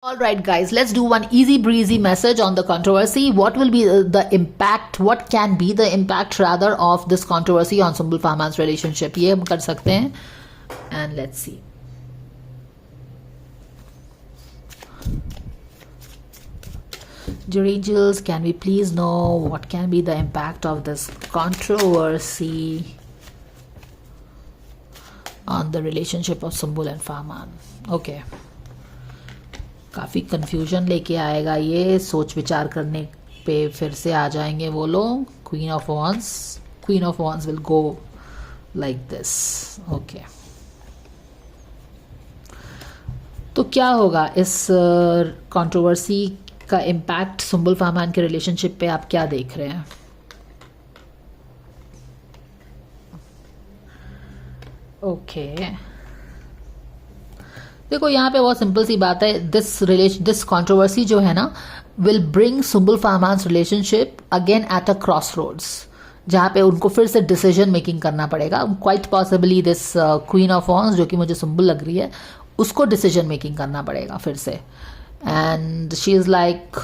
All right, guys, let's do one easy breezy message on the controversy. What will be the impact, what can be the impact rather of this controversy on Sumbul Fahman's relationship? ये हम कर सकते हैं and let's see. Dear angels, can we please know what can be the impact of this controversy on the relationship of Sumbul and Fahman? Okay. काफ़ी confusion लेके आएगा ये, सोच विचार करने पे फिर से आ जाएंगे वो लोग. Queen of wands will go like this. Okay, तो क्या होगा इस कंट्रोवर्सी का इम्पैक्ट सुम्बुल फहमान के रिलेशनशिप पे? आप क्या देख रहे हैं? ओके, देखो यहाँ पे बहुत सिंपल सी बात है. दिस कंट्रोवर्सी जो है ना will bring Sumbul Fahmaan's relationship again at a crossroads, जहाँ पे उनको फिर से डिसीजन मेकिंग करना पड़ेगा. Quite possibly this queen of wands, जो कि मुझे सुम्बुल लग रही है, उसको डिसीजन मेकिंग करना पड़ेगा फिर से. एंड शी इज़ लाइक,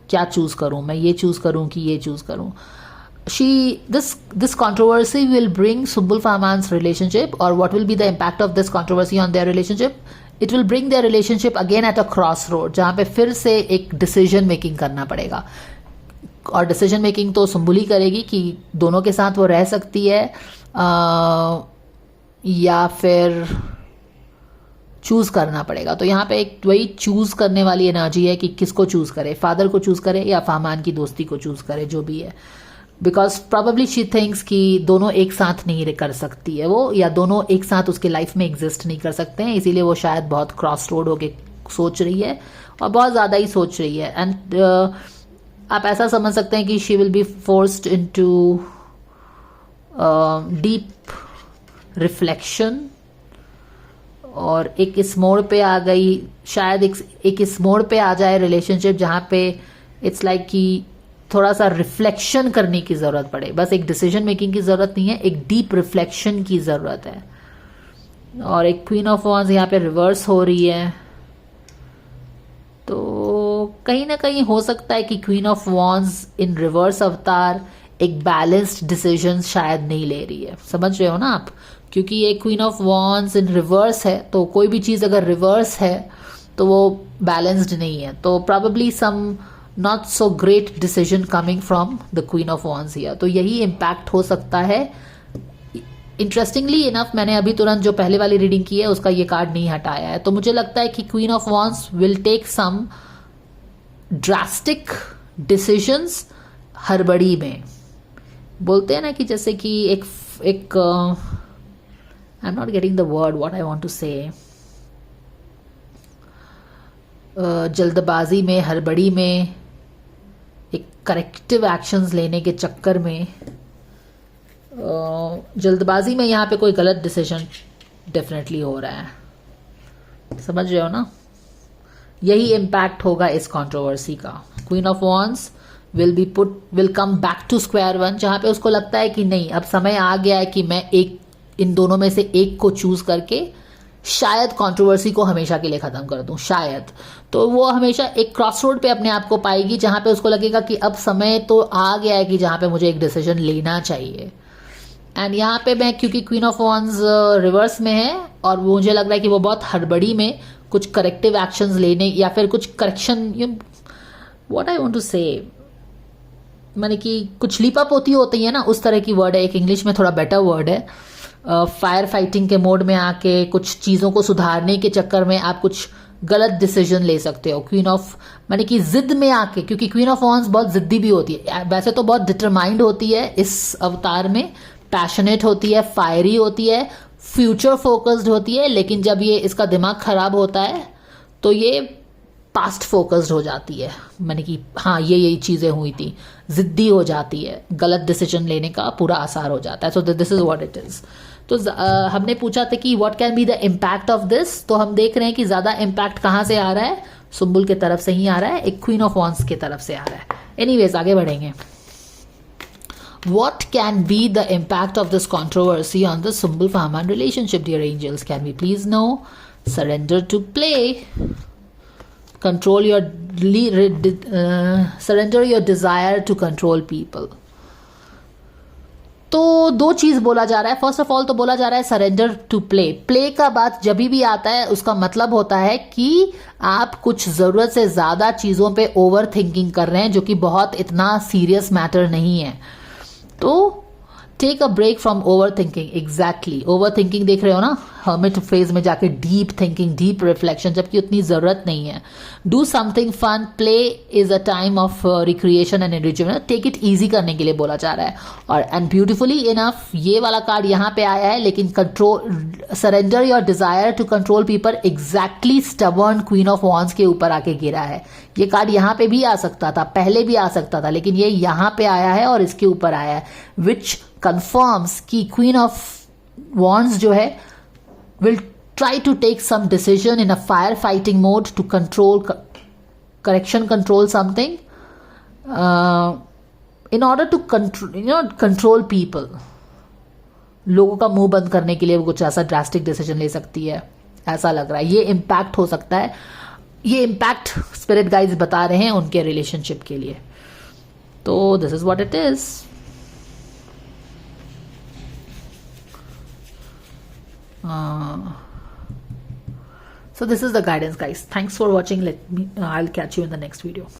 क्या चूज़ करूँ मैं, ये चूज़ करूँ कि ये चूज़ करूँ? This controversy will bring Sumbul Fahman's relationship, or what will be the impact of this controversy on their relationship? It will bring their relationship again at a crossroad, जहाँ पे फिर से एक डिसीजन मेकिंग करना पड़ेगा. और decision making तो सुम्बुल ही करेगी कि दोनों के साथ वो रह सकती है या फिर चूज़ करना पड़ेगा. तो यहाँ पे एक वही चूज़ करने वाली एनर्जी है कि किसको चूज़ करे, फादर को चूज़ करे या फहमान की दोस्ती को चूज़ करे, जो भी है. बिकॉज प्रॉबली शी थिंक्स कि दोनों एक साथ नहीं कर सकती है वो, या दोनों एक साथ उसके लाइफ में एग्जिस्ट नहीं कर सकते हैं. इसीलिए वो शायद बहुत क्रॉस रोड होके सोच रही है, और बहुत ज़्यादा ही सोच रही है. एंड आप ऐसा समझ सकते हैं कि she will be forced into deep reflection, और एक इस मोड़ पे आ गई शायद, एक इस मोड़ पे आ जाए रिलेशनशिप जहाँ पे इट्स लाइक कि थोड़ा सा रिफ्लेक्शन करने की ज़रूरत पड़े. बस एक डिसीजन मेकिंग की ज़रूरत नहीं है, एक डीप रिफ्लेक्शन की ज़रूरत है. और एक क्वीन ऑफ वॉन्स यहाँ पे रिवर्स हो रही है, तो कहीं ना कहीं हो सकता है कि queen of once in reverse अवतार एक बैलेंस्ड डिसीजन शायद नहीं ले रही है. समझ रहे हो ना आप? क्योंकि ये queen of once in reverse है, तो कोई भी चीज़ अगर रिवर्स है तो वो बैलेंस्ड नहीं है. तो probably some not so great decision coming from the queen of wands here. तो यही इम्पैक्ट हो सकता है. इंटरेस्टिंगली इनफ, मैंने अभी तुरंत जो पहले वाली रीडिंग की है उसका ये कार्ड नहीं हटाया है, तो मुझे लगता है कि queen of wands will take some drastic decisions हड़बड़ी में. बोलते हैं ना कि जैसे कि एक I am not getting the word what I want to say, जल्दबाजी में, हड़बड़ी में, एक करेक्टिव एक्शंस लेने के चक्कर में, जल्दबाजी में यहाँ पे कोई गलत डिसीजन डेफिनेटली हो रहा है. समझ रहे हो ना? यही इम्पैक्ट होगा इस कंट्रोवर्सी का. Queen of wands will come back to square one, जहाँ पे उसको लगता है कि नहीं, अब समय आ गया है कि मैं इन दोनों में से एक को चूज करके शायद कंट्रोवर्सी को हमेशा के लिए ख़त्म कर दूं, शायद. तो वो हमेशा एक क्रॉस रोड पे अपने आप को पाएगी, जहाँ पे उसको लगेगा कि अब समय तो आ गया है कि जहाँ पे मुझे एक डिसीजन लेना चाहिए. एंड यहाँ पे मैं, क्योंकि क्वीन ऑफ वॉन्स रिवर्स में है और मुझे लग रहा है कि वो बहुत हड़बड़ी में कुछ करेक्टिव एक्शंस लेने या फिर कुछ correction, what I want to say, माने कि कुछ लीपापोती होती है ना, उस तरह की वर्ड है. एक इंग्लिश में थोड़ा बेटर वर्ड है. फायर फाइटिंग के मोड में आके कुछ चीज़ों को सुधारने के चक्कर में आप कुछ गलत डिसीजन ले सकते हो. क्वीन ऑफ, माने कि जिद में आके, क्योंकि क्वीन ऑफ वॉन्स बहुत जिद्दी भी होती है, वैसे तो बहुत डिटरमाइंड होती है इस अवतार में, पैशनेट होती है, फायरी होती है, फ्यूचर फोकस्ड होती है, लेकिन जब ये इसका दिमाग खराब होता है तो ये पास्ट फोकस्ड हो जाती है. माने कि हाँ, यही चीज़ें हुई थी, जिद्दी हो जाती है, गलत डिसीजन लेने का पूरा आसार हो जाता है. So this is what it is. तो हमने पूछा था कि what can be the impact of this, तो हम देख रहे हैं कि ज़्यादा इम्पैक्ट कहाँ से आ रहा है? सुम्बुल के तरफ से ही आ रहा है, एक क्वीन ऑफ वॉन्स की तरफ से आ रहा है. एनीवेज, आगे बढ़ेंगे. What can be the impact of this controversy on the Sumbul Fahman relationship, dear angels? Can we please know? Surrender to play. control your surrender your desire to control people. तो दो चीज बोला जा रहा है. First of all तो बोला जा रहा है सरेंडर टू प्ले. प्ले का बात जब भी आता है उसका मतलब होता है कि आप कुछ जरूरत से ज्यादा चीजों पे ओवर थिंकिंग कर रहे हैं, जो कि बहुत इतना सीरियस मैटर नहीं है. तो take a break from overthinking. Exactly, overthinking देख रहे हो ना, हर्मिट फेज में जाके डीप थिंकिंग, डीप रिफ्लेक्शन, जबकि उतनी जरूरत नहीं है. Do something fun. Play is a time of recreation and entertainment. Take it easy करने के लिए बोला जा रहा है. और एंड ब्यूटिफुली इनफ ये वाला कार्ड यहाँ पे आया है, लेकिन control, surrender your desire to control people, exactly stubborn queen of wands के ऊपर आके गिरा है. ये कार्ड यहाँ पे भी आ सकता था, पहले भी आ सकता था, लेकिन ये यहाँ पे आया है और इसके ऊपर आया है, विच कंफर्म्स कि क्वीन ऑफ वॉन्ड्स जो है will try to take some decision in a firefighting mode to control something in order to control people. लोगों का मुंह बंद करने के लिए वो कुछ ऐसा ड्रास्टिक डिसीजन ले सकती है, ऐसा लग रहा है. ये इम्पैक्ट हो सकता है. ये इम्पैक्ट स्पिरिट गाइड्स बता रहे हैं उनके रिलेशनशिप के लिए. तो this is what it is. So this is the guidance, guys. Thanks for watching. I'll catch you in the next video.